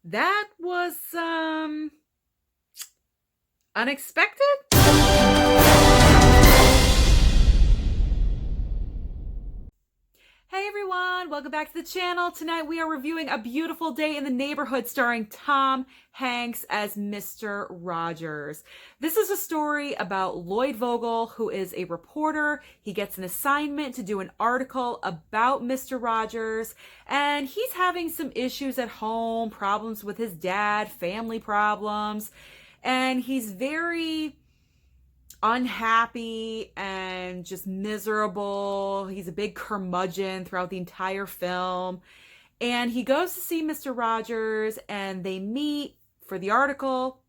That was unexpected. Hey everyone, welcome back to the channel. Tonight we are reviewing A Beautiful Day in the Neighborhood starring Tom Hanks as Mr. Rogers. This is a story about Lloyd Vogel, who is a reporter. He gets an assignment to do an article about Mr. Rogers, and he's having some issues at home, problems with his dad, family problems, and he's very unhappy and just miserable. He's a big curmudgeon throughout the entire film. And he goes to see Mr. Rogers and they meet for the article.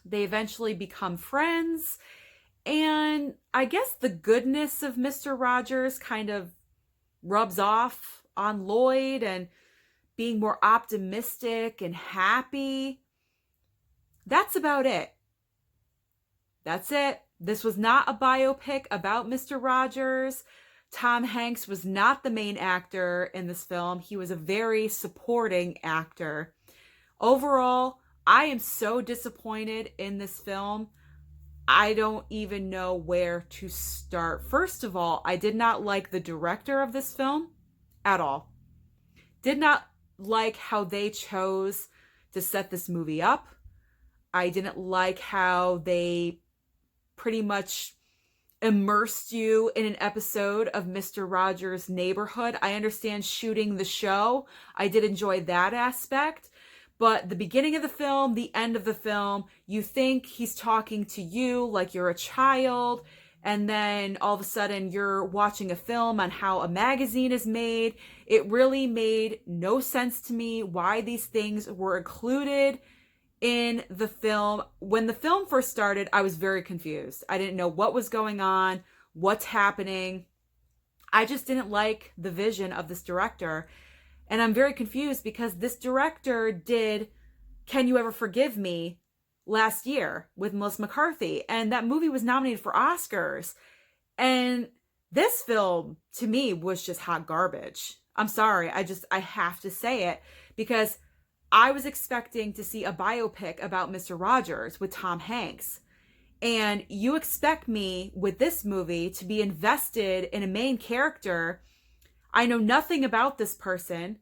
They eventually become friends. And I guess the goodness of Mr. Rogers kind of rubs off on Lloyd and being more optimistic and happy. That's about it. That's it. This was not a biopic about Mr. Rogers. Tom Hanks was not the main actor in this film. He was a very supporting actor. Overall, I am so disappointed in this film. I don't even know where to start. First of all, I did not like the director of this film at all. Did not like how they chose to set this movie up. I didn't like how they pretty much immersed you in an episode of Mr. Rogers' Neighborhood. I understand shooting the show. I did enjoy that aspect. But the beginning of the film, the end of the film, you think he's talking to you like you're a child. And then all of a sudden you're watching a film on how a magazine is made. It really made no sense to me why these things were included in the film. When the film first started, I was very confused. I didn't know what was going on, what's happening. I just didn't like the vision of this director. And I'm very confused because this director did Can You Ever Forgive Me last year with Melissa McCarthy. And that movie was nominated for Oscars. And this film, to me, was just hot garbage. I'm sorry. I have to say it because I was expecting to see a biopic about Mr. Rogers with Tom Hanks. And you expect me with this movie to be invested in a main character. I know nothing about this person.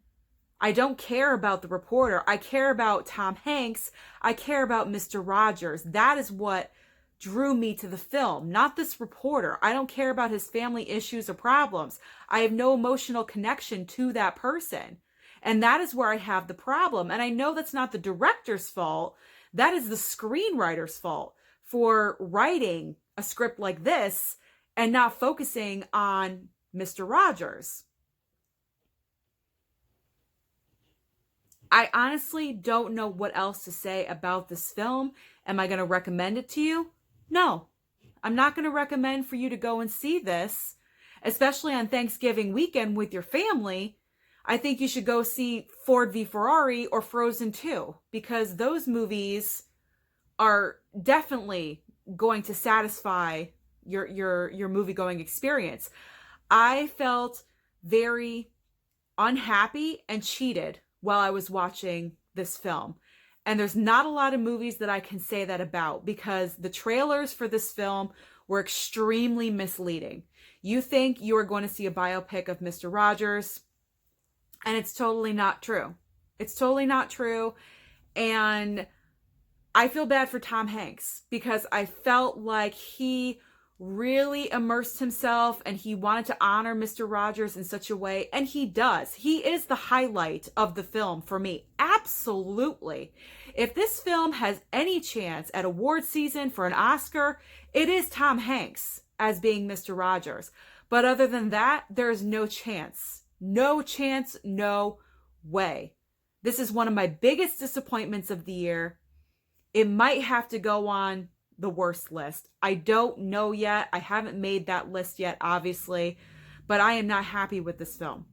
I don't care about the reporter. I care about Tom Hanks. I care about Mr. Rogers. That is what drew me to the film, not this reporter. I don't care about his family issues or problems. I have no emotional connection to that person. And that is where I have the problem. And I know that's not the director's fault. That is the screenwriter's fault for writing a script like this and not focusing on Mr. Rogers. I honestly don't know what else to say about this film. Am I going to recommend it to you? No, I'm not going to recommend for you to go and see this, especially on Thanksgiving weekend with your family. I think you should go see Ford v Ferrari or Frozen 2 because those movies are definitely going to satisfy your movie-going experience. I felt very unhappy and cheated while I was watching this film. And there's not a lot of movies that I can say that about because the trailers for this film were extremely misleading. You think you are going to see a biopic of Mr. Rogers, and it's totally not true. It's totally not true. And I feel bad for Tom Hanks because I felt like he really immersed himself and he wanted to honor Mr. Rogers in such a way. And he does. He is the highlight of the film for me. Absolutely. If this film has any chance at award season for an Oscar, it is Tom Hanks as being Mr. Rogers. But other than that, there's no chance. No chance, no way. This is one of my biggest disappointments of the year. It might have to go on the worst list. I don't know yet. I haven't made that list yet, obviously, but I am not happy with this film.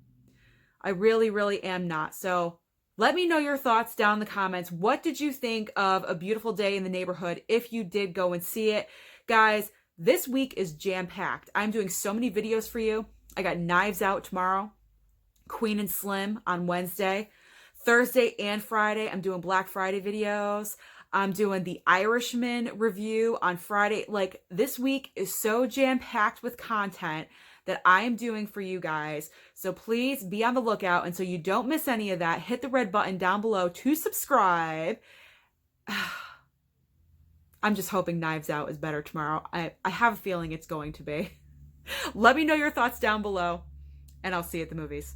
I really, really am not. So let me know your thoughts down in the comments. What did you think of A Beautiful Day in the Neighborhood if you did go and see it? Guys, this week is jam-packed. I'm doing so many videos for you. I got Knives Out tomorrow, Queen and Slim on Wednesday, Thursday and Friday, I'm doing Black Friday videos. I'm doing the Irishman review on Friday. Like, this week is so jam-packed with content that I am doing for you guys. So please be on the lookout. And so you don't miss any of that, hit the red button down below to subscribe. I'm just hoping Knives Out is better tomorrow. I have a feeling it's going to be. Let me know your thoughts down below, and I'll see you at the movies.